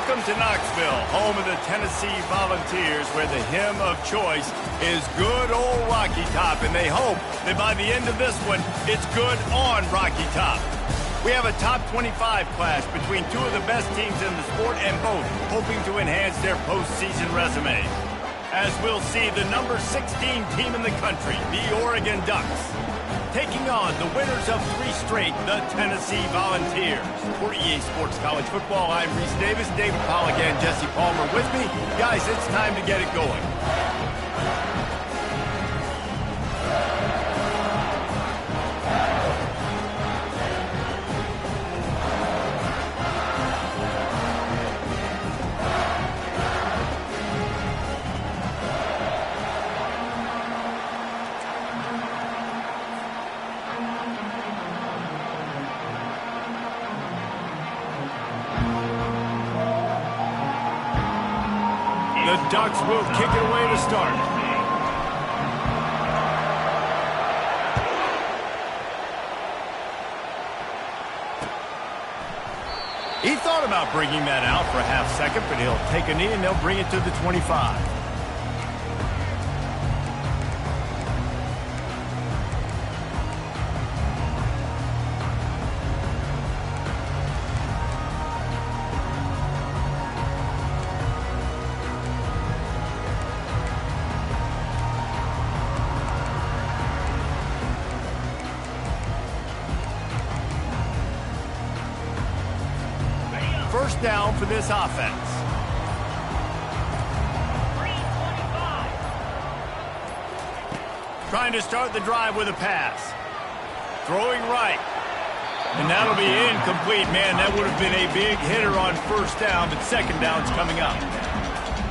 Welcome to Knoxville, home of the Tennessee Volunteers, where the hymn of choice is good old Rocky Top, and they hope that by the end of this one, it's good on Rocky Top. We have a top 25 clash between two of the best teams in the sport, and both hoping to enhance their postseason resume. As we'll see, the number 16 team in the country, the Oregon Ducks, taking on the winners of 3 straight, the Tennessee Volunteers. For EA Sports College Football, I'm Reese Davis, David Pollack, and Jesse Palmer with me. Guys, it's time to get it going. The Ducks will kick it away to start. He thought about bringing that out for a half second, but he'll take a knee and they'll bring it to the 25. First down for this offense. Trying to start the drive with a pass. Throwing right. And that'll be incomplete. Man, that would have been a big hitter on first down, but second down's coming up.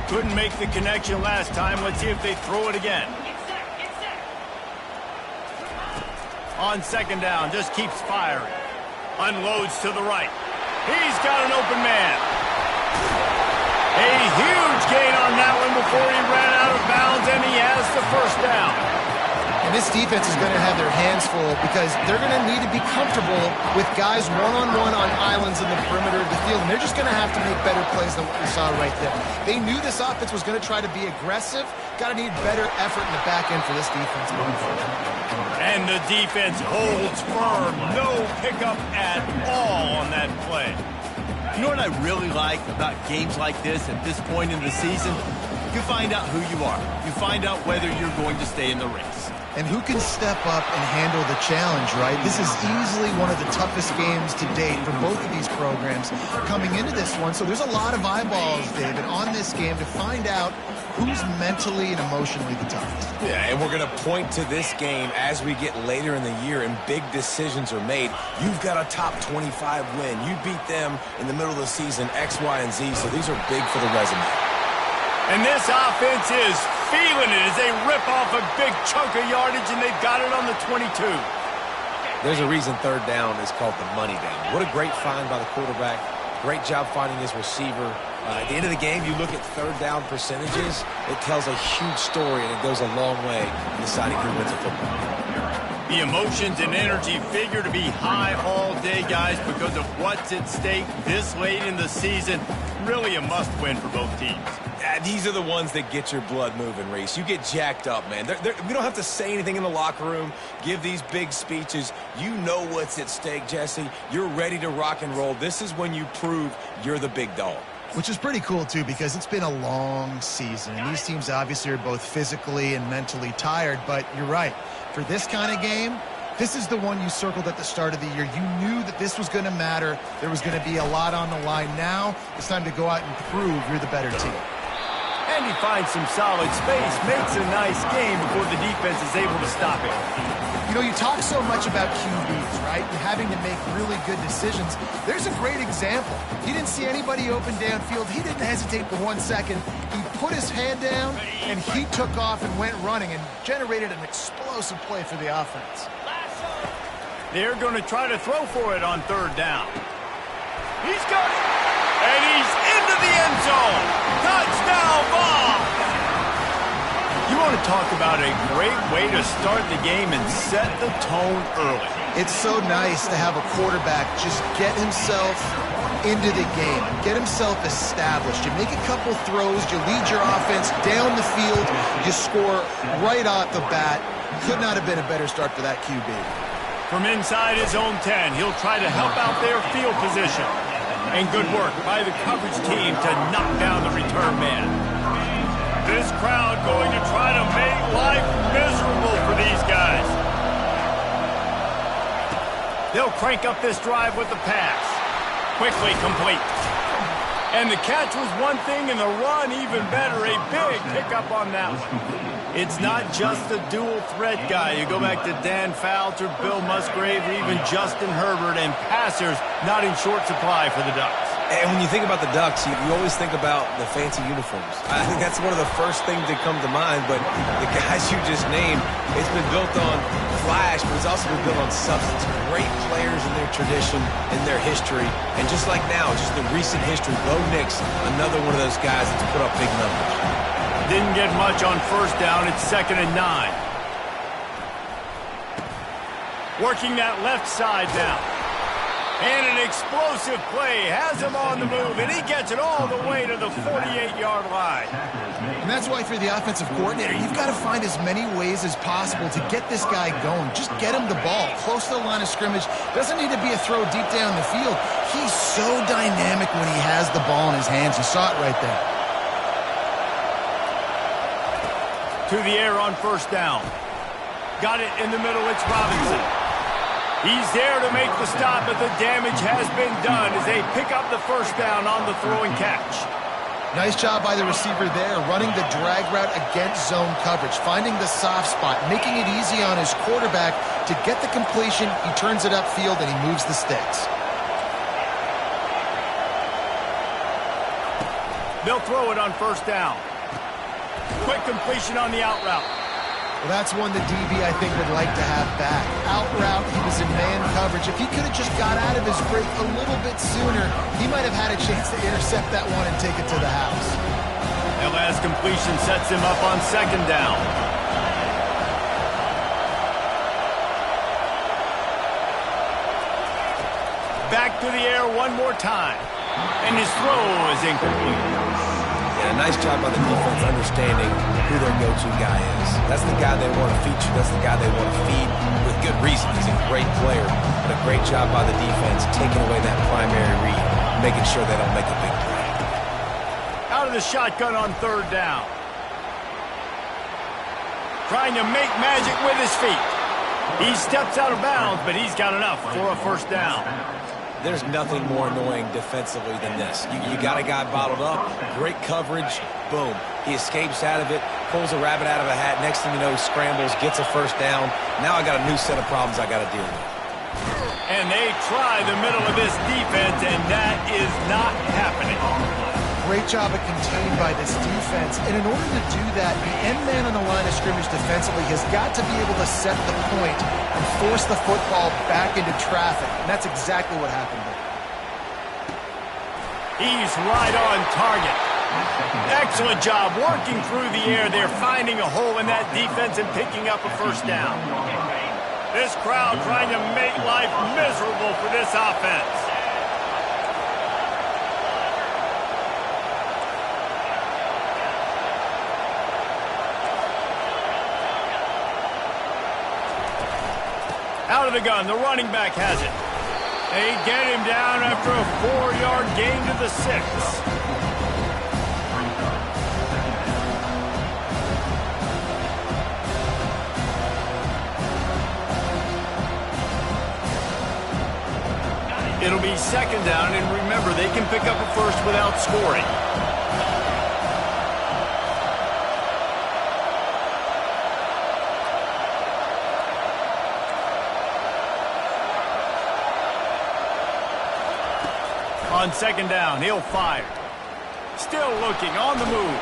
Couldn't make the connection last time. Let's see if they throw it again. On second down, just keeps firing. Unloads to the right. He's got an open man. A huge gain on that one before he ran out of bounds, and he has the first down. And this defense is going to have their hands full because they're going to need to be comfortable with guys one-on-one on islands in the perimeter of the field, and they're just going to have to make better plays than what we saw right there. They knew this offense was going to try to be aggressive. Got to need better effort in the back end for this defense moving forward. And the defense holds firm. No pickup at all on that play. You know what I really like about games like this at this point in the season? You find out who you are. You find out whether you're going to stay in the race. And who can step up and handle the challenge, right? This is easily one of the toughest games to date for both of these programs coming into this one. So there's a lot of eyeballs, David, on this game to find out who's mentally and emotionally the toughest. Yeah, and we're going to point to this game as we get later in the year and big decisions are made. You've got a top 25 win. You beat them in the middle of the season, X, Y, and Z, so these are big for the resume. And this offense is feeling it as they rip off a big chunk of yardage, and they've got it on the 22. There's a reason third down is called the money down. What a great find by the quarterback. Great job finding his receiver. At the end of the game, you look at third down percentages. It tells a huge story, and it goes a long way in deciding who wins a football game. The emotions and energy figure to be high all day, guys, because of what's at stake this late in the season. Really a must-win for both teams. These are the ones that get your blood moving, Reese. You get jacked up, man. We don't have to say anything in the locker room, give these big speeches. You know what's at stake, Jesse. You're ready to rock and roll. This is when you prove you're the big dog. Which is pretty cool, too, because it's been a long season. And these teams obviously are both physically and mentally tired. But you're right. For this kind of game, this is the one you circled at the start of the year. You knew that this was going to matter. There was going to be a lot on the line. Now it's time to go out and prove you're the better team. And he finds some solid space, makes a nice game before the defense is able to stop it. You know, you talk so much about QBs, right? And having to make really good decisions. There's a great example. He didn't see anybody open downfield. He didn't hesitate for 1 second. He put his hand down, and he took off and went running and generated an explosive play for the offense. They're going to try to throw for it on third down. He's got it. And he's into the end zone. Touchdown ball. You want to talk about a great way to start the game and set the tone early. It's so nice to have a quarterback just get himself into the game and get himself established. You make a couple throws, you lead your offense down the field, you score right off the bat. Could not have been a better start for that QB. From inside his own 10, he'll try to help out their field position. And good work by the coverage team to knock down the return man. This crowd going to try to make life miserable for these guys. They'll crank up this drive with the pass. Quickly complete. And the catch was one thing, and the run even better. A big pickup on that one. It's not just a dual threat guy. You go back to Dan Fouts or Bill Musgrave or even Justin Herbert, and passers not in short supply for the Ducks. And when you think about the Ducks, you always think about the fancy uniforms. I think that's one of the first things that come to mind, but the guys you just named, it's been built on flash, but it's also been built on substance. Great players in their tradition, in their history, and just like now, just the recent history, Bo Nix, another one of those guys that's put up big numbers. Didn't get much on first down. It's 2nd and 9. Working that left side now. And an explosive play has him on the move, and he gets it all the way to the 48-yard line. And that's why for the offensive coordinator, you've got to find as many ways as possible to get this guy going. Just get him the ball close to the line of scrimmage. Doesn't need to be a throw deep down the field. He's so dynamic when he has the ball in his hands. You saw it right there. To the air on first down. Got it in the middle. It's Robinson. He's there to make the stop, but the damage has been done as they pick up the first down on the throw and catch. Nice job by the receiver there, running the drag route against zone coverage, finding the soft spot, making it easy on his quarterback to get the completion. He turns it upfield, and he moves the sticks. They'll throw it on first down. Quick completion on the out route. Well, that's one the DB, I think, would like to have back. Out route, he was in man coverage. If he could have just got out of his break a little bit sooner, he might have had a chance to intercept that one and take it to the house. That last completion sets him up on 2nd down. Back to the air one more time. And his throw is incomplete. Yeah, nice job by the defense understanding who their go-to guy is. That's the guy they want to feature. That's the guy they want to feed with good reason. He's a great player, but a great job by the defense taking away that primary read, making sure they don't make a big play. Out of the shotgun on 3rd down. Trying to make magic with his feet. He steps out of bounds, but he's got enough for a first down. There's nothing more annoying defensively than this. You got a guy bottled up, great coverage, boom. He escapes out of it, pulls a rabbit out of a hat. Next thing you know, he scrambles, gets a first down. Now I got a new set of problems I got to deal with. And they try the middle of this defense, and that is not happening. Great job of containing by this defense. And in order to do that, the end man on the line of scrimmage defensively has got to be able to set the point and force the football back into traffic. And that's exactly what happened there. He's right on target. Excellent job working through the air. They're finding a hole in that defense and picking up a first down. This crowd trying to make life miserable for this offense. Out of the gun, the running back has it. They get him down after a 4-yard gain to the 6. It'll be 2nd down, and remember, they can pick up a first without scoring. On 2nd down, he'll fire. Still looking, on the move.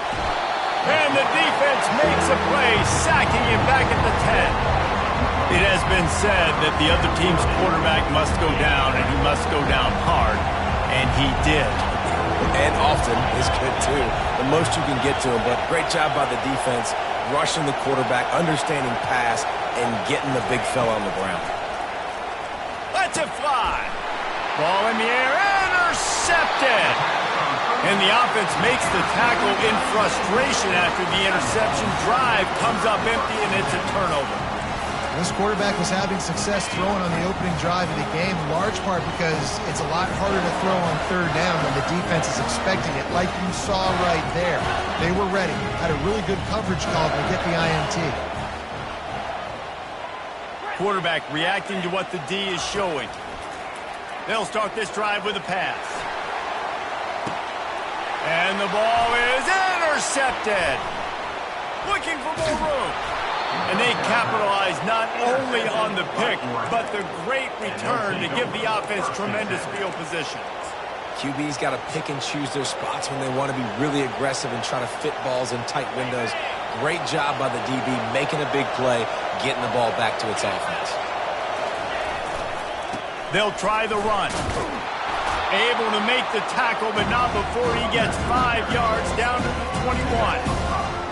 And the defense makes a play, sacking him back at the 10. It has been said that the other team's quarterback must go down, and he must go down hard. And he did. And often is good, too. The most you can get to him, but great job by the defense, rushing the quarterback, understanding pass, and getting the big fella on the ground. Let's it fly. Ball in the air, intercepted. And the offense makes the tackle in frustration after the interception. Drive comes up empty, and it's a turnover. This quarterback was having success throwing on the opening drive of the game, in large part because it's a lot harder to throw on third down when the defense is expecting it, like you saw right there. They were ready, had a really good coverage call to get the INT. Quarterback reacting to what the D is showing. They'll start this drive with a pass. And the ball is intercepted. Looking for more room. And they capitalize not only on the pick, but the great return to give the offense tremendous field position. QB's got to pick and choose their spots when they want to be really aggressive and try to fit balls in tight windows. Great job by the DB making a big play, getting the ball back to its offense. They'll try the run. Able to make the tackle, but not before he gets 5 yards down to the 21.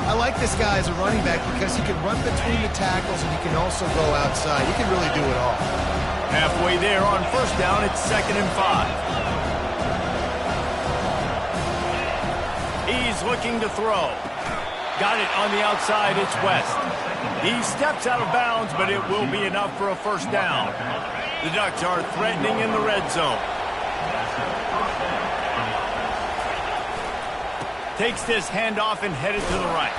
I like this guy as a running back because he can run between the tackles and he can also go outside. He can really do it all. Halfway there on first down, it's 2nd and 5. He's looking to throw. Got it on the outside, it's West. He steps out of bounds, but it will be enough for a first down. The Ducks are threatening in the red zone. Takes this handoff and headed to the right.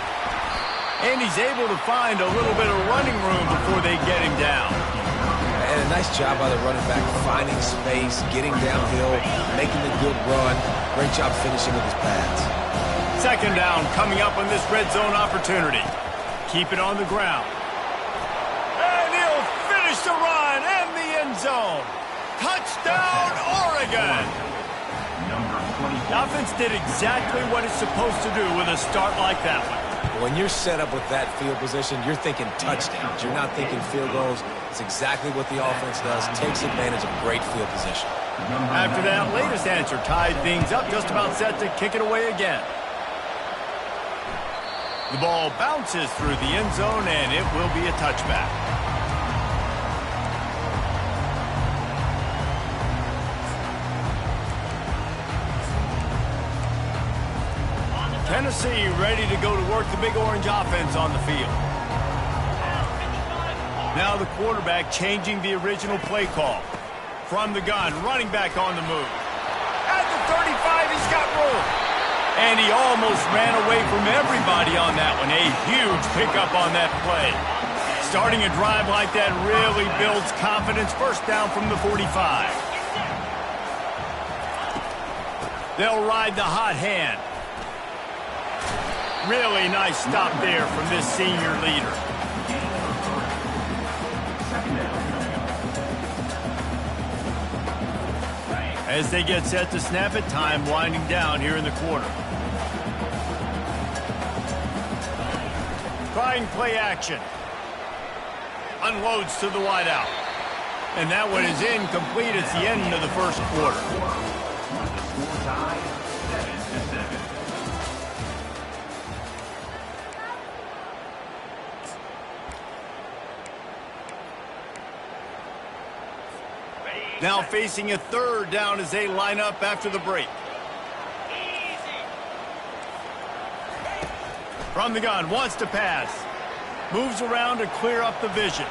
And he's able to find a little bit of running room before they get him down. And a nice job by the running back, finding space, getting downhill, making the good run. Great job finishing with his pads. 2nd down coming up on this red zone opportunity. Keep it on the ground. And he'll finish the run and the end zone. Touchdown, Oregon! The offense did exactly what it's supposed to do with a start like that one. When you're set up with that field position, you're thinking touchdowns. You're not thinking field goals. It's exactly what the offense does. Takes advantage of great field position. After that latest answer tied things up, just about set to kick it away again. The ball bounces through the end zone, and it will be a touchback. Tennessee ready to go to work the Big Orange offense on the field. Now the quarterback changing the original play call. From the gun, running back on the move. At the 35, he's got room. And he almost ran away from everybody on that one. A huge pickup on that play. Starting a drive like that really builds confidence. First down from the 45. They'll ride the hot hand. Really nice stop there from this senior leader. As they get set to snap it, time winding down here in the quarter. Trying play action. Unloads to the wideout. And that one is incomplete. It's the end of the first quarter. Now facing a 3rd down as they line up after the break. From the gun, wants to pass. Moves around to clear up the vision.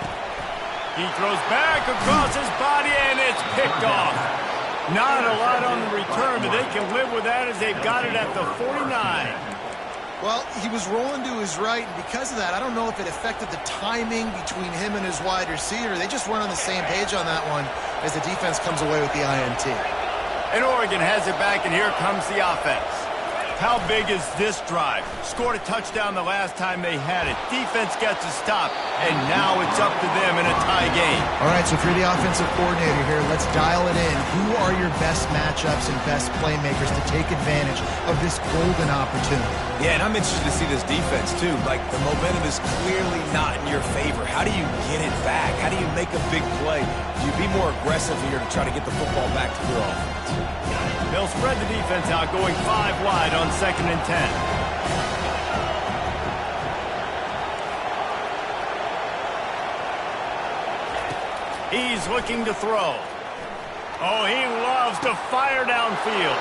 He throws back across his body, and it's picked off. Not a lot on the return, but they can live with that as they've got it at the 49. Well, he was rolling to his right, and because of that, I don't know if it affected the timing between him and his wide receiver. They just weren't on the same page on that one as the defense comes away with the INT. And Oregon has it back, and here comes the offense. How big is this drive? Scored a touchdown the last time they had it. Defense gets a stop, and now it's up to them in a tie game. All right, so if you're the offensive coordinator here, let's dial it in. Who are your best matchups and best playmakers to take advantage of this golden opportunity? Yeah, and I'm interested to see this defense, too. Like, the momentum is clearly not in your favor. How do you get it back? How do you make a big play? Do you be more aggressive here to try to get the football back to your offense? They'll spread the defense out, going 5 wide on 2nd and 10. He's looking to throw. Oh, he loves to fire downfield.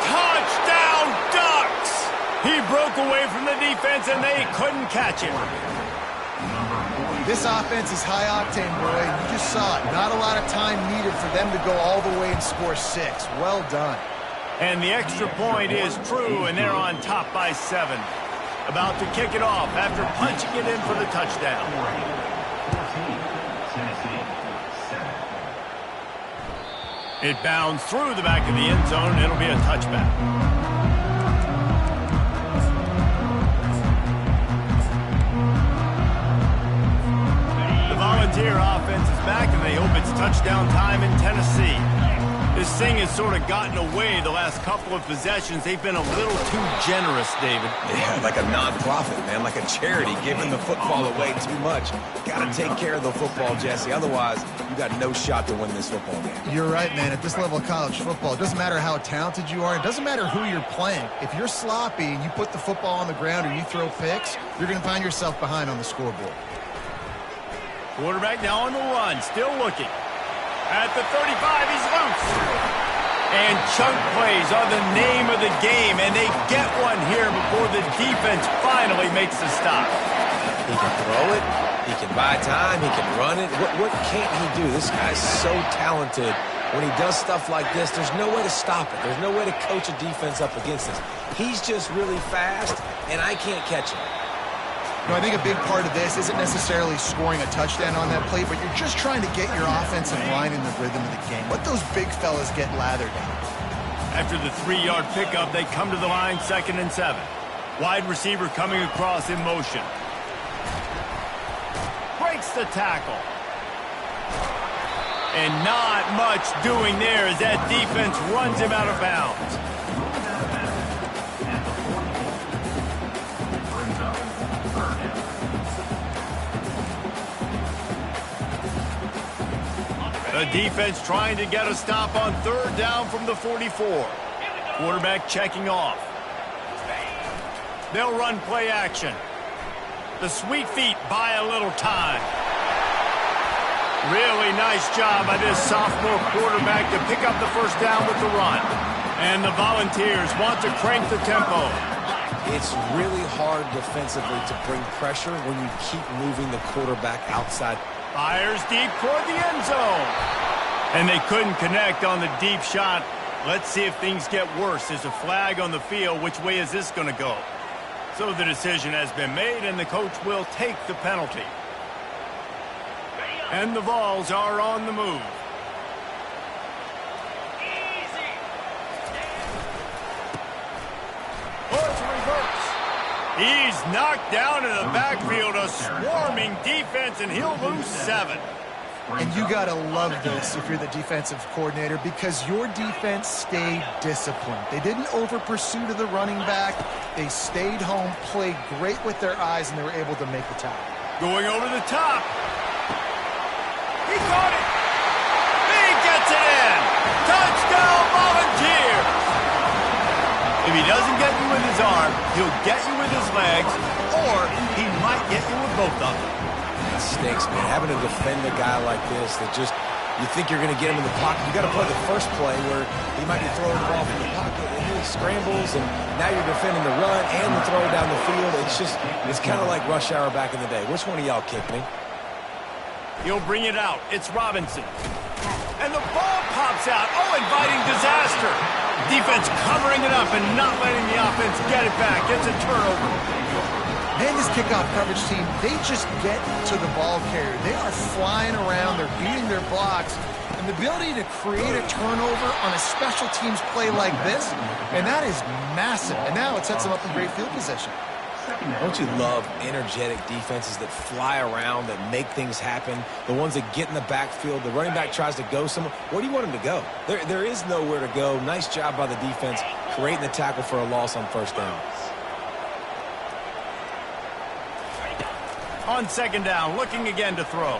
Touchdown, Ducks! He broke away from the defense, and they couldn't catch him. This offense is high octane, boy. You just saw it. Not a lot of time needed for them to go all the way and score 6. Well done. And the extra point is true, and they're on top by 7. About to kick it off after punching it in for the touchdown. It bounds through the back of the end zone, and it'll be a touchback. The Volunteer offense is back, and they hope it's touchdown time in Tennessee. This thing has sort of gotten away the last couple of possessions. They've been a little too generous, David. Yeah, like a non-profit, man, like a charity, giving the football away too much. Got to take care of the football, Jesse. Otherwise, you got no shot to win this football game. You're right, man. At this level of college football, it doesn't matter how talented you are. It doesn't matter who you're playing. If you're sloppy and you put the football on the ground or you throw picks, you're going to find yourself behind on the scoreboard. Quarterback now on the run, still looking. At the 35, he's loose. And chunk plays are the name of the game, and they get one here before the defense finally makes the stop. He can throw it. He can buy time. He can run it. What can't he do? This guy's so talented. When he does stuff like this, there's no way to stop it. There's no way to coach a defense up against this. He's just really fast, and I can't catch him. No, I think a big part of this isn't necessarily scoring a touchdown on that play, but you're just trying to get your offensive line in the rhythm of the game. Let those big fellas get lathered down. After the 3-yard pickup, they come to the line 2nd and 7. Wide receiver coming across in motion. Breaks the tackle. And not much doing there as that defense runs him out of bounds. The defense trying to get a stop on 3rd down from the 44. Quarterback checking off. They'll run play action. The sweet feet buy a little time. Really nice job by this sophomore quarterback to pick up the 1st down with the run. And the Volunteers want to crank the tempo. It's really hard defensively to bring pressure when you keep moving the quarterback outside. Fires deep toward the end zone. And they couldn't connect on the deep shot. Let's see if things get worse. There's a flag on the field. Which way is this going to go? So the decision has been made, and the coach will take the penalty. And the Vols are on the move. He's knocked down in the backfield, a swarming defense, and he'll lose 7. And you got to love this if you're the defensive coordinator, because your defense stayed disciplined. They didn't over-pursue to the running back. They stayed home, played great with their eyes, and they were able to make the tackle. Going over the top. He caught it. He gets it in. Touchdown, Volunteers. If he doesn't get you with his arm, he'll get you with his legs, or he might get you with both of them. It stinks, man. Having to defend a guy like this that just, you think you're going to get him in the pocket. You got to play the first play where he might be throwing the ball from the pocket, and he scrambles, and now you're defending the run and the throw down the field. It's kind of like rush hour back in the day. Which one of y'all kicked me? He'll bring it out. It's Robinson. And the ball pops out. Oh, inviting disaster. Defense covering it up and not letting the offense get it back. It's a turnover. Man, this kickoff coverage team, they just get to the ball carrier. They are flying around. They're beating their blocks. And the ability to create a turnover on a special teams play like this, and that is massive. And now it sets them up in great field position. Don't you love energetic defenses that fly around, that make things happen? The ones that get in the backfield, the running back tries to go somewhere. Where do you want him to go? There is nowhere to go. Nice job by the defense, creating the tackle for a loss on 1st down. On 2nd down, looking again to throw.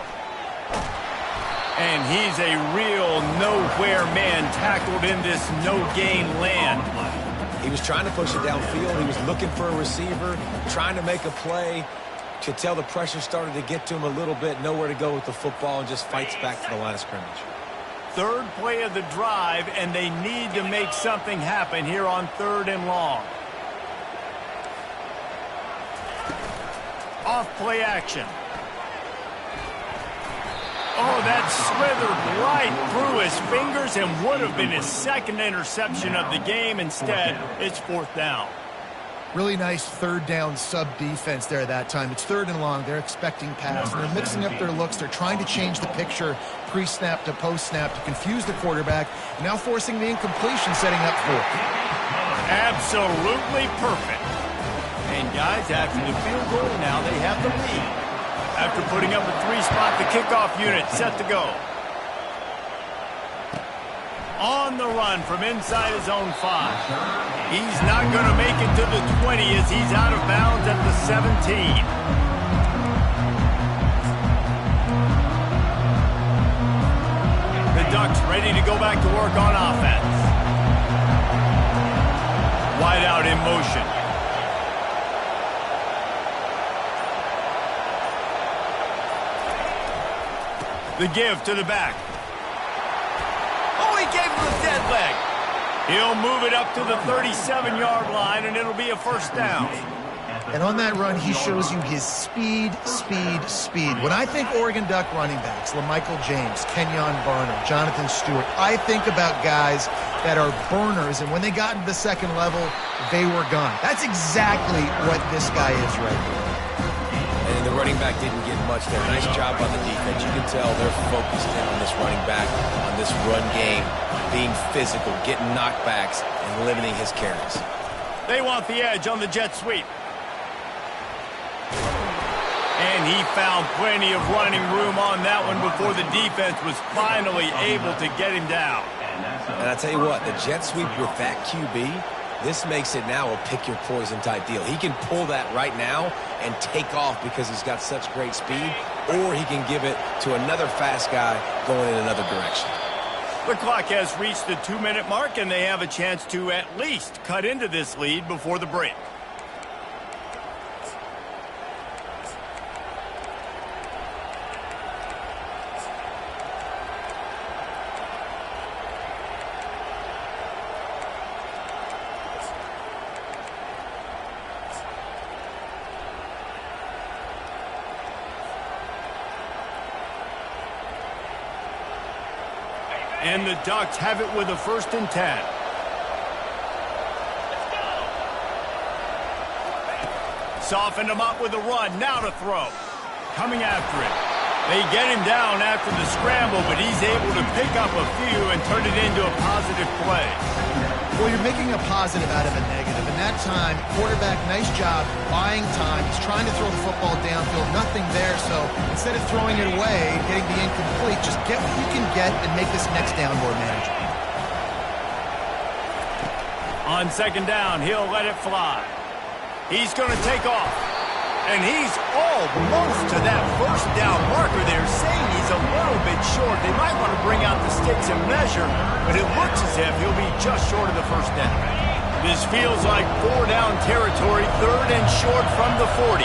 And he's a real nowhere man tackled in this no-gain land. He was trying to push it downfield. He was looking for a receiver, trying to make a play. Could tell the pressure started to get to him a little bit. Nowhere to go with the football, and just fights back to the line of scrimmage. third play of the drive, and they need to make something happen here on 3rd and long. Off play action. Oh, that slithered right through his fingers and would have been his second interception of the game. Instead, it's 4th down. Really nice 3rd down sub-defense there that time. It's 3rd and long. They're expecting pass. And they're mixing up their looks. They're trying to change the picture pre-snap to post-snap to confuse the quarterback. Now forcing the incompletion, setting up 4th. Absolutely perfect. And guys, after the field goal, now they have the lead. After putting up a 3-spot, the kickoff unit set to go. On the run from inside his own 5. He's not going to make it to the 20 as he's out of bounds at the 17. The Ducks ready to go back to work on offense. Wide out in motion. The give to the back. Oh, he gave him the dead leg. He'll move it up to the 37-yard line, and it'll be a 1st down. And on that run, he shows you his speed. When I think Oregon Duck running backs, LaMichael James, Kenyon Barner, Jonathan Stewart, I think about guys that are burners, and when they got into the 2nd level, they were gone. That's exactly what this guy is right here. And the running back didn't get much there. Nice job on the defense. You can tell they're focused in on this running back, on this run game, being physical, getting knockbacks, and limiting his carries. They want the edge on the jet sweep. And he found plenty of running room on that one before the defense was finally able to get him down. And I tell you what, the jet sweep with that QB, this makes it now a pick-your-poison type deal. He can pull that right now and take off because he's got such great speed, or he can give it to another fast guy going in another direction. The clock has reached the 2-minute mark, and they have a chance to at least cut into this lead before the break. And the Ducks have it with a 1st and 10. Softened him up with a run. Now to throw. Coming after it. They get him down after the scramble, but he's able to pick up a few and turn it into a positive play. Well, you're making a positive out of a negative. And that time, quarterback, nice job, buying time. He's trying to throw the football downfield. Nothing there, so instead of throwing it away, getting the incomplete, just get what you can get and make this next down more manageable. On 2nd down, he'll let it fly. He's going to take off. And he's almost to that 1st down marker there, saying he's a little bit short. They might want to bring out the sticks and measure, but it looks as if he'll be just short of the 1st down. This feels like 4-down territory, 3rd and short from the 40.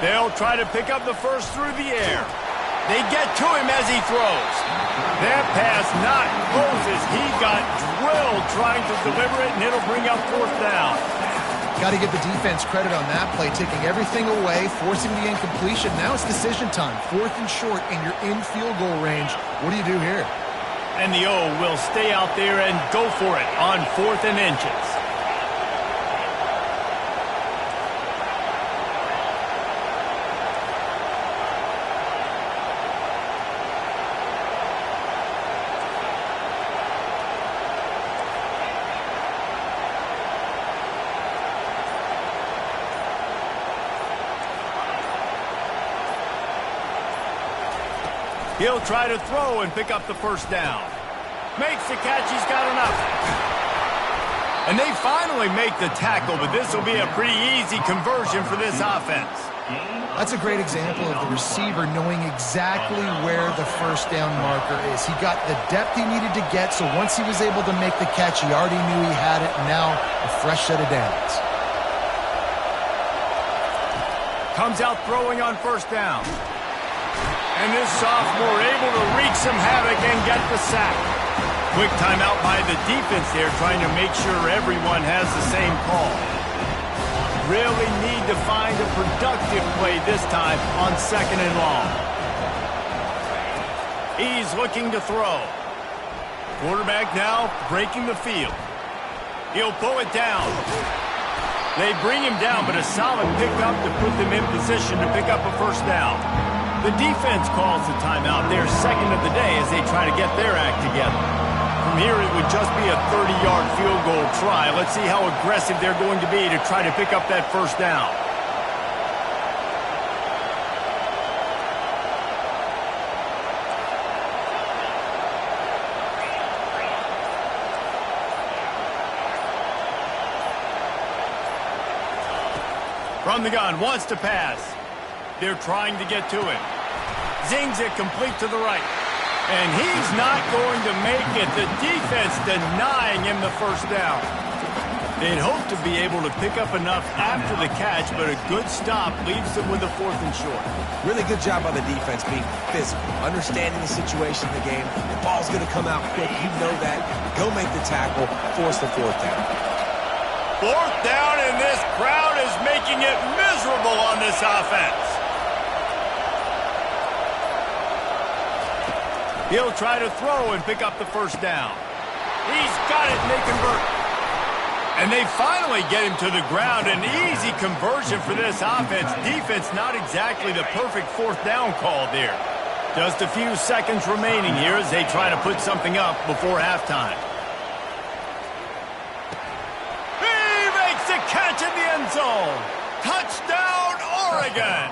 They'll try to pick up the 1st through the air. They get to him as he throws. That pass not close as he got drilled trying to deliver it, and it'll bring up 4th down. Got to give the defense credit on that play, taking everything away, forcing the incompletion. Now it's decision time. 4th and short, and you're in field goal range. What do you do here? And the O will stay out there and go for it on 4th and inches. He'll try to throw and pick up the 1st down. Makes the catch. He's got enough. And they finally make the tackle, but this will be a pretty easy conversion for this offense. That's a great example of the receiver knowing exactly where the first down marker is. He got the depth he needed to get, so once he was able to make the catch, he already knew he had it, and now a fresh set of downs. Comes out throwing on first down. And this sophomore able to wreak some havoc and get the sack. Quick timeout by the defense there, trying to make sure everyone has the same call. Really need to find a productive play this time on second and long. He's looking to throw. Quarterback now breaking the field. He'll pull it down. They bring him down, but a solid pickup to put them in position to pick up a first down. The defense calls the timeout, their second of the day, as they try to get their act together. From here, it would just be a 30-yard field goal try. Let's see how aggressive they're going to be to try to pick up that first down. From the gun, wants to pass. They're trying to get to it. Zings it complete to the right. And he's not going to make it. The defense denying him the first down. They'd hope to be able to pick up enough after the catch, but a good stop leaves them with a 4th and short. Really good job by the defense being physical, understanding the situation in the game. The ball's going to come out quick. You know that. Go make the tackle, force the 4th down. 4th down, and this crowd is making it miserable on this offense. He'll try to throw and pick up the first down. He's got it, and they convert. And they finally get him to the ground. An easy conversion for this offense. Defense not exactly the perfect 4th down call there. Just a few seconds remaining here as they try to put something up before halftime. He makes the catch in the end zone. Touchdown, Oregon.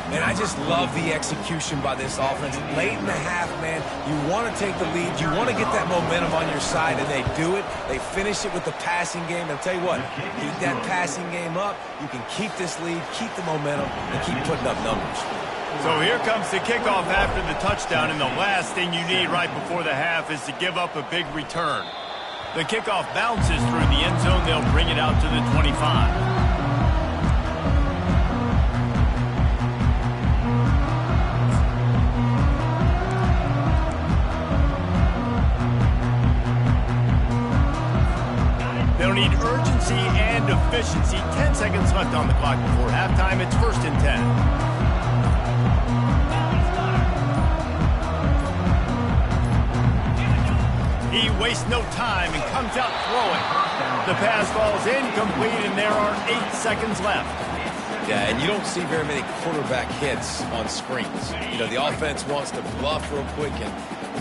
And I just love the execution by this offense. Late in the half, man, you want to take the lead. You want to get that momentum on your side, and they do it. They finish it with the passing game. I'll tell you what, keep that passing game up. You can keep this lead, keep the momentum, and keep putting up numbers. So here comes the kickoff after the touchdown, and the last thing you need right before the half is to give up a big return. The kickoff bounces through the end zone. They'll bring it out to the 25. They'll need urgency and efficiency. 10 seconds left on the clock before halftime. It's 1st and 10. He wastes no time and comes out throwing. The pass falls incomplete, and there are 8 seconds left. Yeah, and you don't see very many quarterback hits on screens. You know, the offense wants to bluff real quick and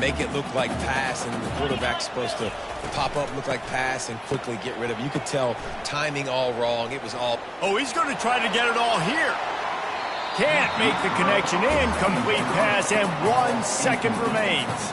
make it look like pass, and the quarterback's supposed to pop up, look like pass, and quickly get rid of it. You could tell timing all wrong. It was all... Oh, he's going to try to get it all here. Can't make the connection. Incomplete pass, and 1 second remains.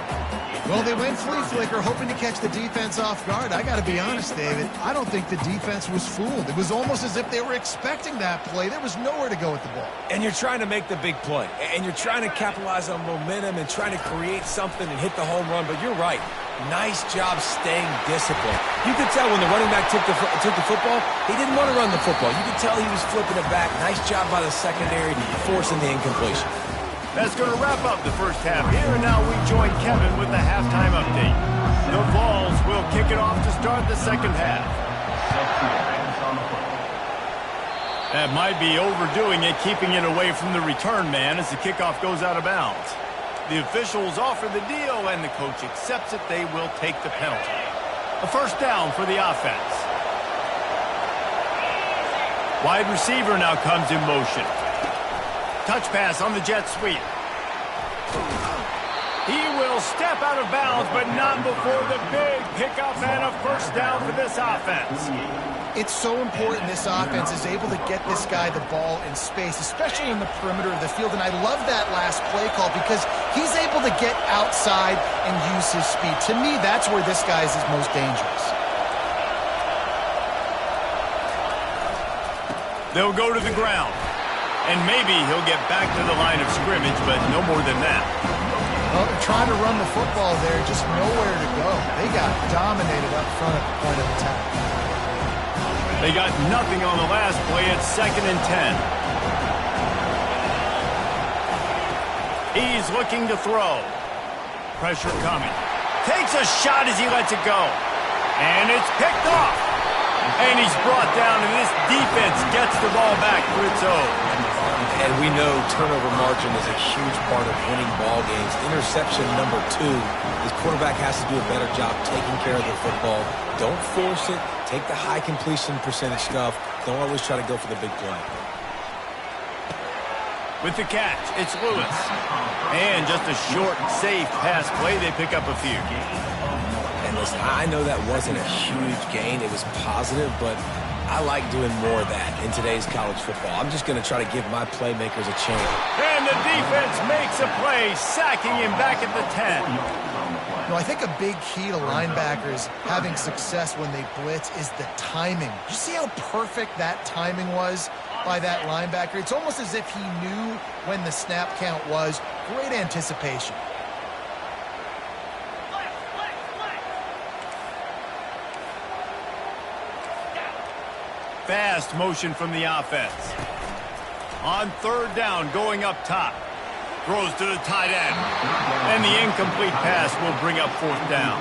Well, they went flea flicker, hoping to catch the defense off guard. I got to be honest, David, I don't think the defense was fooled. It was almost as if they were expecting that play. There was nowhere to go with the ball. And you're trying to make the big play, and you're trying to capitalize on momentum and trying to create something and hit the home run, but you're right. Nice job staying disciplined. You could tell when the running back took the football, he didn't want to run the football. You could tell he was flipping it back. Nice job by the secondary, forcing the incompletion. That's going to wrap up the first half here, and now we join Kevin with the halftime update. The Vols will kick it off to start the second half. That might be overdoing it, keeping it away from the return man as the kickoff goes out of bounds. The officials offer the deal, and the coach accepts it. They will take the penalty. A first down for the offense. Wide receiver now comes in motion. Touch pass on the jet sweep. He will step out of bounds, but not before the big pickup and a first down for this offense. It's so important this offense is able to get this guy the ball in space, especially in the perimeter of the field. And I love that last play call because he's able to get outside and use his speed. To me, that's where this guy is his most dangerous. They'll go to the ground. And maybe he'll get back to the line of scrimmage, but no more than that. Well, they're trying to run the football there, just nowhere to go. They got dominated up front at the point of attack. They got nothing on the last play. It's 2nd and 10. He's looking to throw. Pressure coming. Takes a shot as he lets it go. And it's picked off. And he's brought down, and this defense gets the ball back for its own. And we know turnover margin is a huge part of winning ball games. Interception number 2. This quarterback has to do a better job taking care of the football. Don't force it. Take the high completion percentage stuff. Don't always try to go for the big play. With the catch, it's Lewis. And just a short, safe pass play. They pick up a few. And listen, I know that wasn't a huge gain. It was positive, but I like doing more of that in today's college football. I'm just going to try to give my playmakers a chance. And the defense makes a play, sacking him back at the 10. I think a big key to linebackers having success when they blitz is the timing. You see how perfect that timing was by that linebacker? It's almost as if he knew when the snap count was. Great anticipation. Fast motion from the offense. On 3rd down, going up top. Throws to the tight end. And the incomplete pass will bring up 4th down.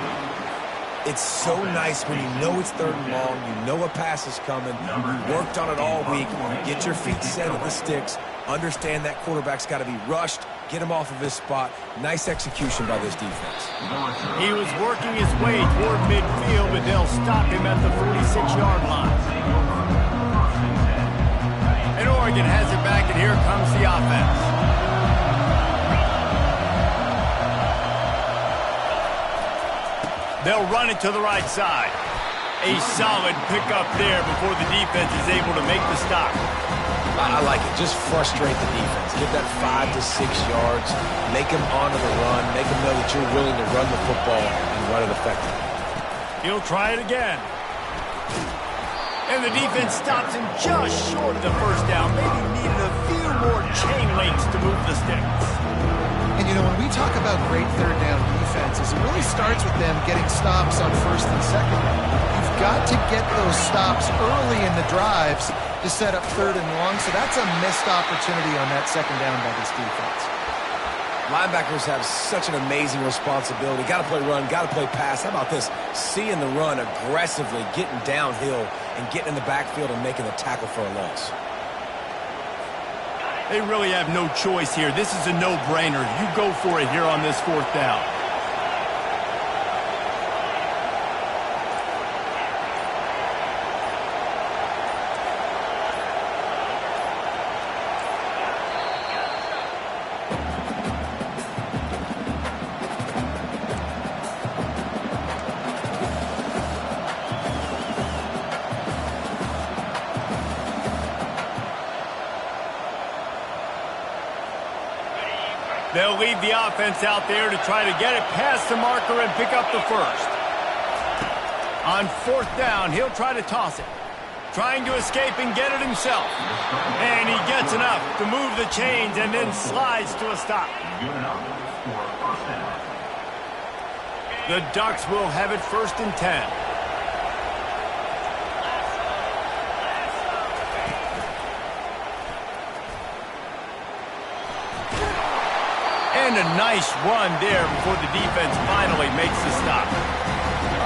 It's so nice when you know it's 3rd and long, you know a pass is coming, you worked on it all week, get your feet set at the sticks, understand that quarterback's got to be rushed, get him off of his spot. Nice execution by this defense. He was working his way toward midfield, but they'll stop him at the 46-yard line. And Oregon has it back, and here comes the offense. They'll run it to the right side. A solid pickup there before the defense is able to make the stop. I like it. Just frustrate the defense. Get that 5 to 6 yards. Make them honor the run. Make them know that you're willing to run the football and run it effectively. He'll try it again. And the defense stops him just short of the 1st down. Maybe needed a few more chain links to move the sticks. And, when we talk about great 3rd down defenses, it really starts with them getting stops on 1st and 2nd down. You've got to get those stops early in the drives to set up 3rd and long, so that's a missed opportunity on that 2nd down by this defense. Linebackers have such an amazing responsibility. Got to play run, got to play pass. How about this? Seeing the run aggressively, getting downhill, and getting in the backfield and making the tackle for a loss. They really have no choice here. This is a no-brainer. You go for it here on this 4th down. They'll leave the offense out there to try to get it past the marker and pick up the 1st. On 4th down, he'll try to toss it. Trying to escape and get it himself. And he gets enough to move the chains and then slides to a stop. The Ducks will have it 1st and 10. And a nice run there before the defense finally makes the stop.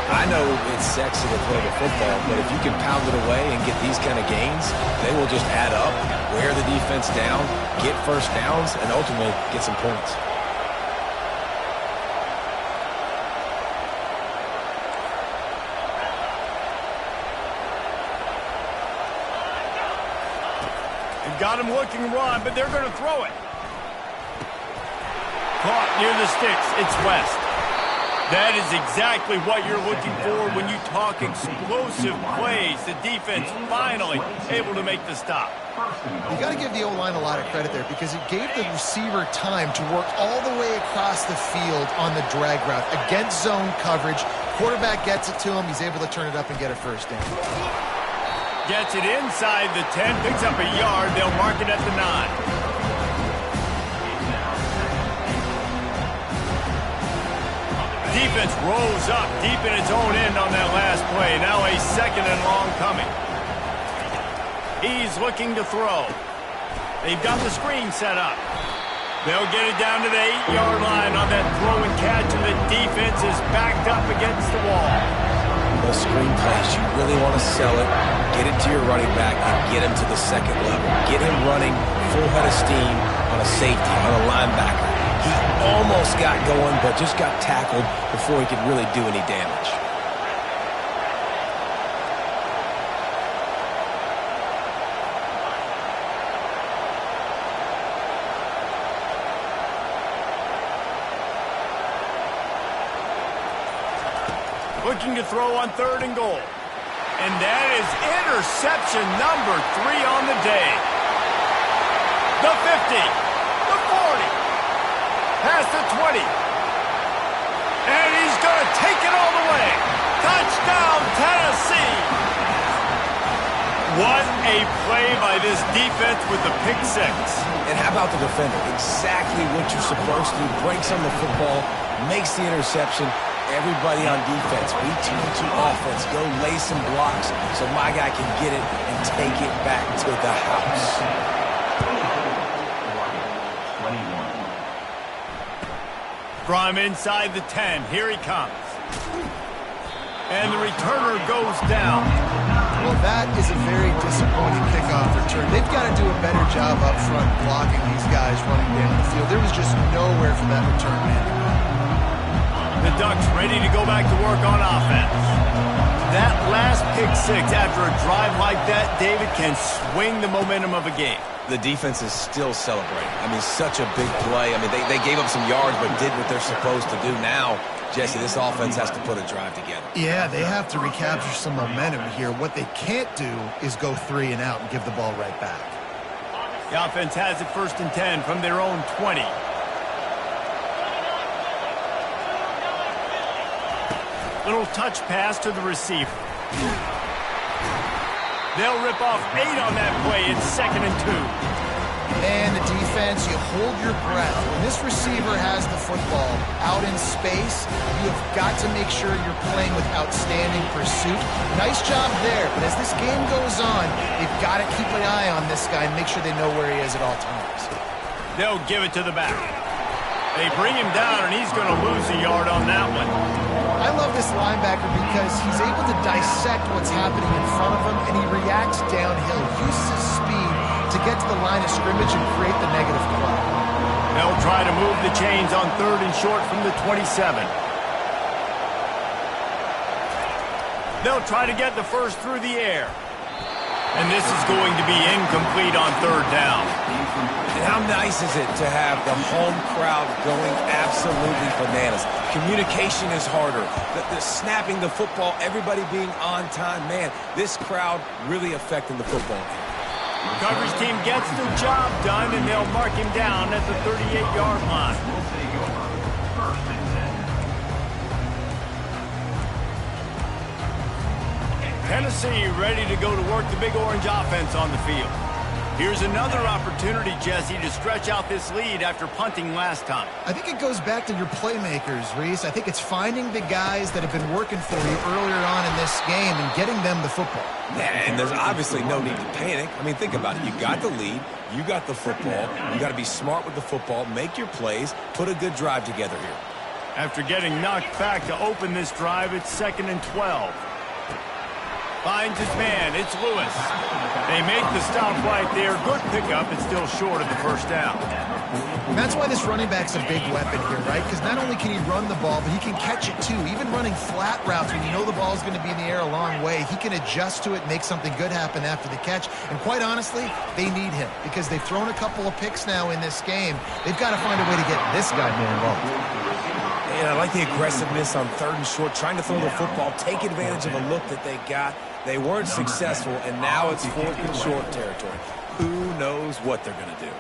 I know it's sexy to throw the football, but if you can pound it away and get these kind of gains, they will just add up, wear the defense down, get 1st downs, and ultimately get some points. They've got him looking run, but they're going to throw it. Caught near the sticks. It's West. That is exactly what you're looking for when you talk explosive plays. The defense finally able to make the stop. You got to give the O-line a lot of credit there because it gave the receiver time to work all the way across the field on the drag route against zone coverage. Quarterback gets it to him. He's able to turn it up and get a 1st down. Gets it inside the 10, picks up a yard. They'll mark it at the 9. Defense rolls up deep in its own end on that last play. Now a 2nd and long coming. He's looking to throw. They've got the screen set up. They'll get it down to the 8-yard line on that throw and catch, and the defense is backed up against the wall. Those screen plays, you really want to sell it, get it to your running back, and get him to the 2nd level. Get him running full head of steam on a safety, on a linebacker. He almost got going, but just got tackled before he could really do any damage. Looking to throw on 3rd and goal. And that is interception number 3 on the day. The 50, the 40, past the 20. And he's going to take it all the way. Touchdown, Tennessee. What a play by this defense with the pick 6. And how about the defender? Exactly what you're supposed to do. Breaks on the football, makes the interception. Everybody on defense, we turn to offense. Go lay some blocks so my guy can get it and take it back to the house. From inside the 10, here he comes. And the returner goes down. Well, that is a very disappointing kickoff return. They've got to do a better job up front blocking these guys running down the field. There was just nowhere for that return man to go. The Ducks ready to go back to work on offense. That last pick 6 after a drive like that, David, can swing the momentum of a game. The defense is still celebrating. I mean, such a big play. I mean, they gave up some yards but did what they're supposed to do. Now, Jesse, this offense has to put a drive together. Yeah, they have to recapture some momentum here. What they can't do is go 3 and out and give the ball right back. The offense has it 1st and 10 from their own 20. Little touch pass to the receiver. They'll rip off 8 on that play. It's 2nd and 2. And the defense, you hold your breath. When this receiver has the football out in space, you have got to make sure you're playing with outstanding pursuit. Nice job there, but as this game goes on, they've got to keep an eye on this guy and make sure they know where he is at all times. They'll give it to the back. They bring him down, and he's going to lose a yard on that one. I love this linebacker because he's able to dissect what's happening in front of him, and he reacts downhill, uses his speed to get to the line of scrimmage and create the negative play. They'll try to move the chains on 3rd and short from the 27. They'll try to get the first through the air. And this is going to be incomplete on 3rd down. And how nice is it to have the home crowd going absolutely bananas? Communication is harder. The snapping the football, everybody being on time. Man, this crowd really affecting the football game. Coverage team gets the job done, and they'll mark him down at the 38-yard line. Tennessee ready to go to work the Big Orange offense on the field. Here's another opportunity, Jesse, to stretch out this lead after punting last time. I think it goes back to your playmakers, Reese. I think it's finding the guys that have been working for you earlier on in this game and getting them the football. And there's obviously no need to panic. I mean, think about it. You got the lead. You got the football. You got to be smart with the football. Make your plays. Put a good drive together here. After getting knocked back to open this drive, it's 2nd and 12. Finds his man. It's Lewis. They make the stop right there. Good pickup. It's still short of the first down. And that's why this running back's a big weapon here, right? Because not only can he run the ball, but he can catch it too. Even running flat routes when you know the ball's going to be in the air a long way, he can adjust to it and make something good happen after the catch. And quite honestly, they need him because they've thrown a couple of picks now in this game. They've got to find a way to get this guy more involved. And I like the aggressiveness on 3rd and short, trying to throw the football, take advantage of a look that they got. They weren't successful, and now it's 4th and short territory. Who knows what they're going to do?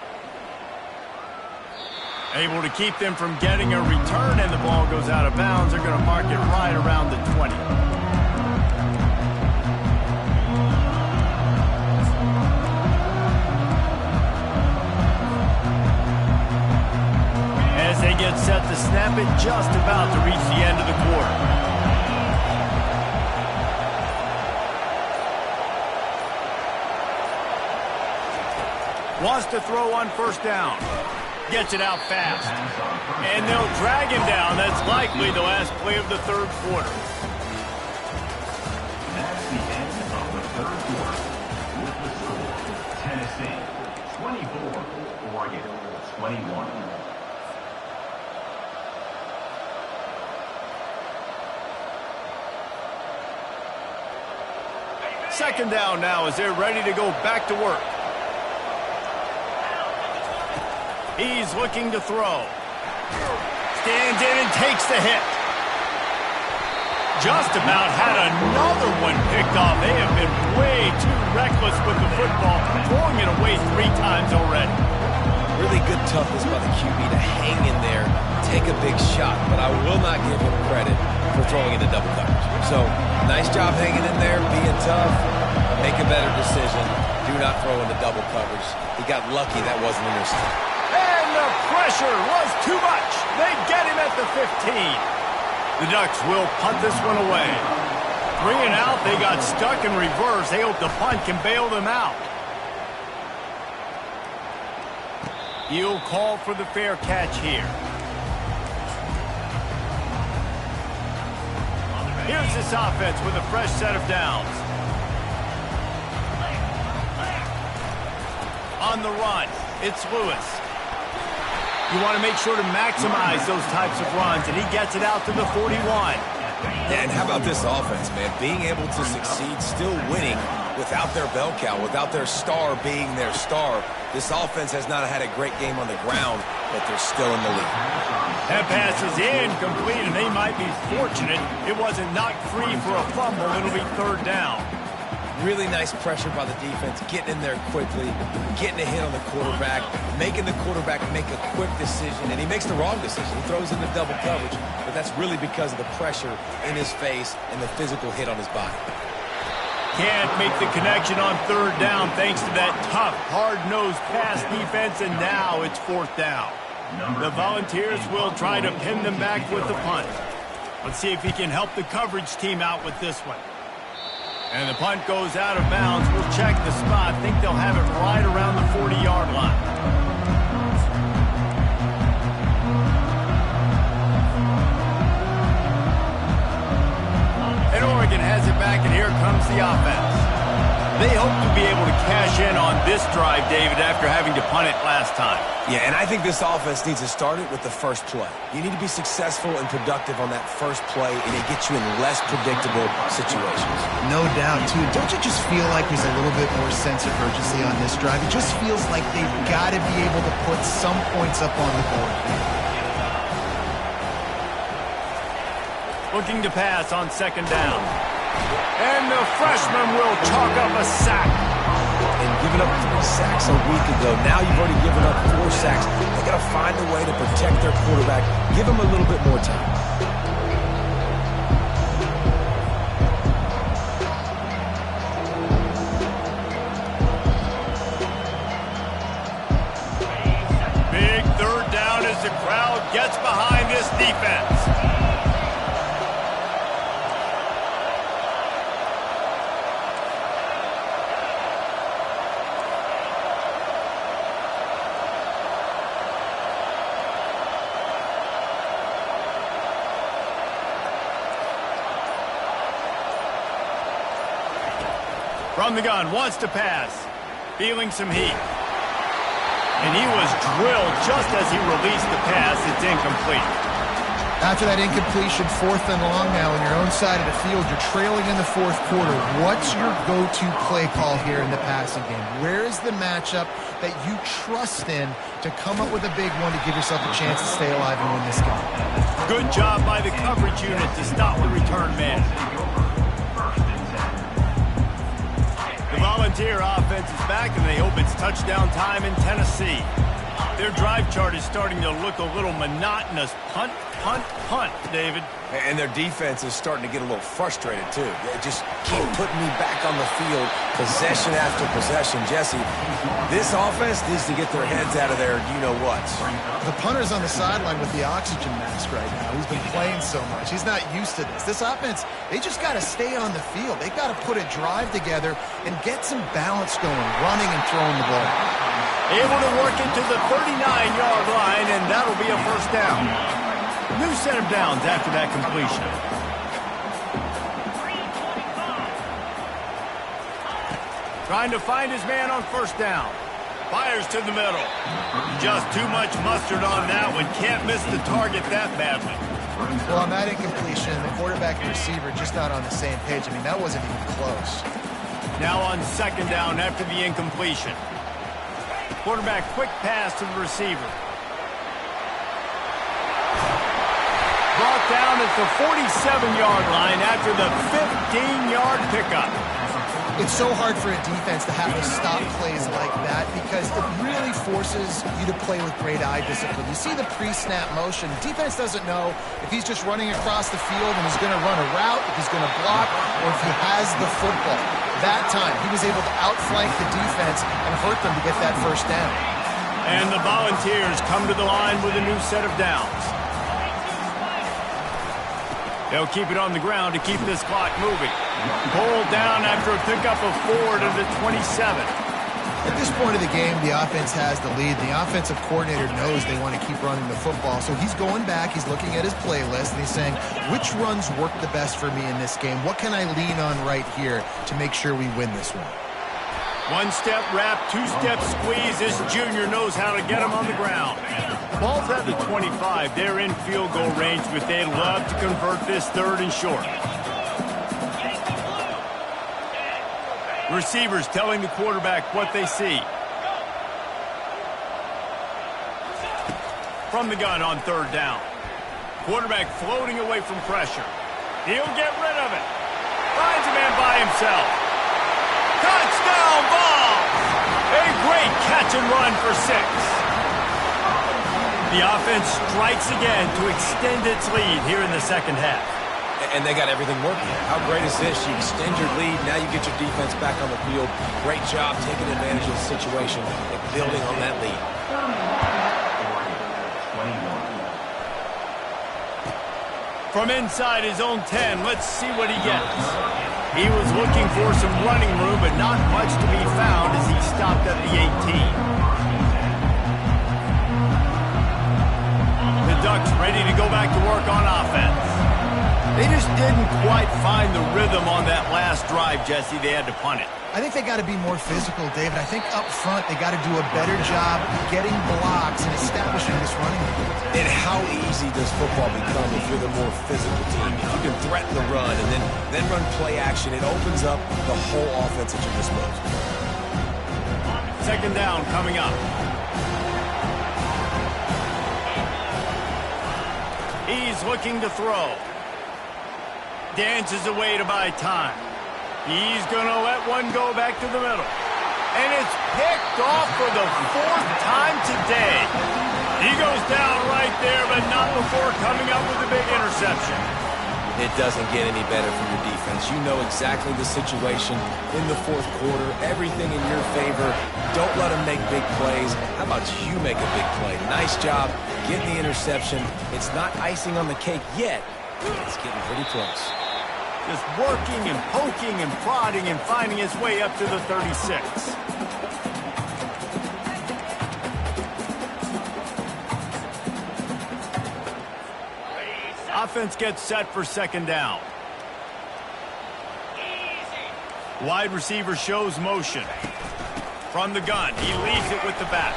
Able to keep them from getting a return, and the ball goes out of bounds. They're going to mark it right around the 20. have it just about to reach the end of the quarter. Wants to throw on first down. Gets it out fast. And they'll drag him down. That's likely the last play of the third quarter. That's the end of the third quarter. With the score, Tennessee 24, Oregon 21. Second down now as they're ready to go back to work. He's looking to throw. Stands in and takes the hit. Just about had another one picked off. They have been way too reckless with the football, throwing it away 3 times already. Really good toughness by the QB to hang in there, take a big shot, but I will not give him credit for throwing into double coverage. So, nice job hanging in there, being tough, make a better decision. Do not throw into double coverage. He got lucky that wasn't an interception. And the pressure was too much. They get him at the 15. The Ducks will punt this one away. 3 and out, they got stuck in reverse. They hope the punt can bail them out. He'll call for the fair catch here. Here's this offense with a fresh set of downs. On the run, it's Lewis. You want to make sure to maximize those types of runs, and he gets it out to the 41. Yeah, and how about this offense, man? Being able to succeed, still winning without their bell cow, without their star being their star. This offense has not had a great game on the ground, but they're still in the lead. That pass is incomplete, and they might be fortunate it wasn't knocked free for a fumble. It'll be third down. Really nice pressure by the defense, getting in there quickly, getting a hit on the quarterback, making the quarterback make a quick decision, and he makes the wrong decision. He throws into double coverage, but that's really because of the pressure in his face and the physical hit on his body. Can't make the connection on third down thanks to that tough, hard-nosed pass defense, and now it's fourth down. The Volunteers will try to pin them back with the punt. Let's see if he can help the coverage team out with this one. And the punt goes out of bounds. We'll check the spot. I think they'll have it right around the 40-yard line. And Oregon has it back, and here comes the offense. They hope to be able to cash in on this drive, David, after having to punt it last time. Yeah, and I think this offense needs to start it with the first play. You need to be successful and productive on that first play, and it gets you in less predictable situations. No doubt, too. Don't you just feel like there's a little bit more sense of urgency on this drive? It just feels like they've got to be able to put some points up on the board. Looking to pass on second down. And the freshman will chalk up a sack. And giving up 3 sacks a week ago. Now you've already given up 4 sacks. They got to find a way to protect their quarterback. Give him a little bit more time. Big third down as the crowd gets behind this defense. From the gun, wants to pass. Feeling some heat. And he was drilled just as he released the pass. It's incomplete. After that incompletion, 4th and long now on your own side of the field, you're trailing in the 4th quarter. What's your go-to play call here in the passing game? Where is the matchup that you trust in to come up with a big one to give yourself a chance to stay alive and win this game? Good job by the coverage unit to stop the return man. The Volunteer offense is back, and they hope it's touchdown time in Tennessee. Their drive chart is starting to look a little monotonous. Punt, punt, David. And their defense is starting to get a little frustrated, too. They just keep putting me back on the field, possession after possession. Jesse, this offense needs to get their heads out of their you-know-whats. The punter's on the sideline with the oxygen mask right now. He's been playing so much. He's not used to this. This offense, they just got to stay on the field. They got to put a drive together and get some balance going, running and throwing the ball. Able to work it to the 39-yard line, and that'll be a first down. New set of downs after that completion. Trying to find his man on first down. Fires to the middle. Just too much mustard on that one. Can't miss the target that badly. Well, on that incompletion, the quarterback and receiver just not on the same page. I mean, that wasn't even close. Now on second down after the incompletion. Quarterback quick pass to the receiver. Brought down at the 47-yard line after the 15-yard pickup. It's so hard for a defense to have to stop plays like that because it really forces you to play with great eye discipline. You see the pre-snap motion. Defense doesn't know if he's just running across the field and he's going to run a route, if he's going to block, or if he has the football. That time, he was able to outflank the defense and hurt them to get that first down. And the Volunteers come to the line with a new set of downs. They'll keep it on the ground to keep this clock moving. Pulled down after a pickup of 4 to the 27. At this point of the game, the offense has the lead. The offensive coordinator knows they want to keep running the football, so he's going back, he's looking at his playlist, and he's saying, which runs work the best for me in this game? What can I lean on right here to make sure we win this one? One-step wrap, two-step squeeze. This junior knows how to get him on the ground. Ball's at the 25. They're in field goal range, but they'd love to convert this third and short. Receivers telling the quarterback what they see. From the gun on third down. Quarterback floating away from pressure. He'll get rid of it. Finds a man by himself. Touchdown ball! A great catch and run for 6. The offense strikes again to extend its lead here in the second half. And they got everything working. How great is this? You extend your lead, now you get your defense back on the field. Great job taking advantage of the situation and building on that lead. From inside his own 10, let's see what he gets. He was looking for some running room, but not much to be found as he stopped at the 18. The Ducks ready to go back to work on offense. They just didn't quite find the rhythm on that last drive, Jesse. They had to punt it. I think they got to be more physical, David. I think up front they got to do a better job getting blocks and establishing this running game. And how easy does football become if you're the more physical team? If you can threaten the run and then run play action, it opens up the whole offense at your disposal. Second down coming up. He's looking to throw. Dances away to buy time. He's going to let one go back to the middle. And it's picked off for the 4th time today. He goes down right there, but not before coming up with a big interception. It doesn't get any better for your defense. You know exactly the situation in the 4th quarter. Everything in your favor. Don't let them make big plays. How about you make a big play? Nice job getting the interception. It's not icing on the cake yet. It's getting pretty close. Just working and poking and prodding and finding his way up to the 36. Offense gets set for second down. Wide receiver shows motion. From the gun, he leaves it with the back.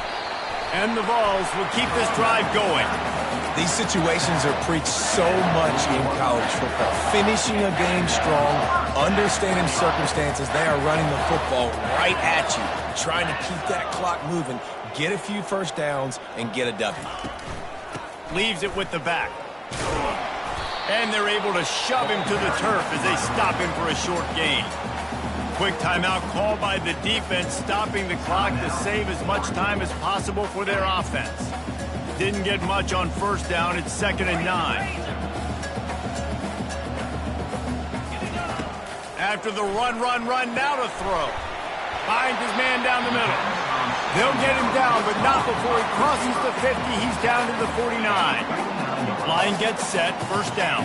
And the Vols will keep this drive going. These situations are preached so much in college football. Finishing a game strong, understanding circumstances. They are running the football right at you, trying to keep that clock moving, get a few first downs, and get a W. Leaves it with the back. And they're able to shove him to the turf as they stop him for a short gain. Quick timeout called by the defense, stopping the clock to save as much time as possible for their offense. didn't get much on first down. It's 2nd and 9. After the run, now to throw. Finds his man down the middle. They'll get him down, but not before he crosses the 50. He's down to the 49. Line gets set, first down.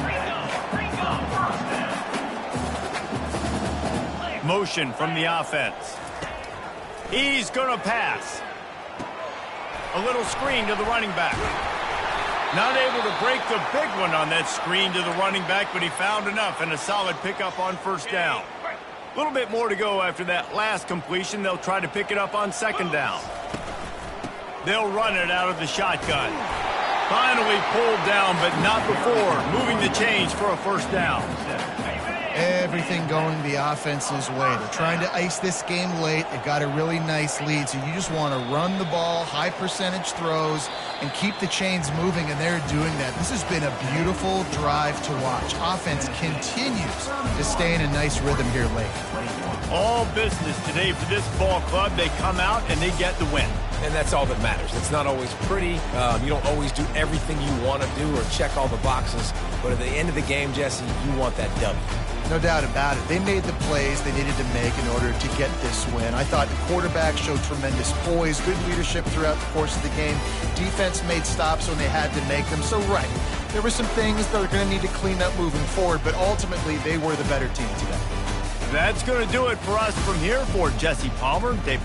Motion from the offense. He's going to pass. A little screen to the running back. Not able to break the big one on that screen to the running back, but he found enough and a solid pickup on first down. A little bit more to go after that last completion. They'll try to pick it up on 2nd down. They'll run it out of the shotgun. Finally pulled down, but not before moving the chains for a first down. Everything going the offense's way. They're trying to ice this game late. They've got a really nice lead, so you just want to run the ball, high percentage throws, and keep the chains moving, and they're doing that. This has been a beautiful drive to watch. Offense continues to stay in a nice rhythm here late. All business today for this ball club. They come out and they get the win. And that's all that matters. It's not always pretty. You don't always do everything you want to do or check all the boxes. But at the end of the game, Jesse, you want that W. No doubt about it. They made the plays they needed to make in order to get this win. I thought the quarterback showed tremendous poise, good leadership throughout the course of the game. Defense made stops when they had to make them. So, right, there were some things that are going to need to clean up moving forward, but ultimately they were the better team today. That's going to do it for us from here. For Jesse Palmer, Dave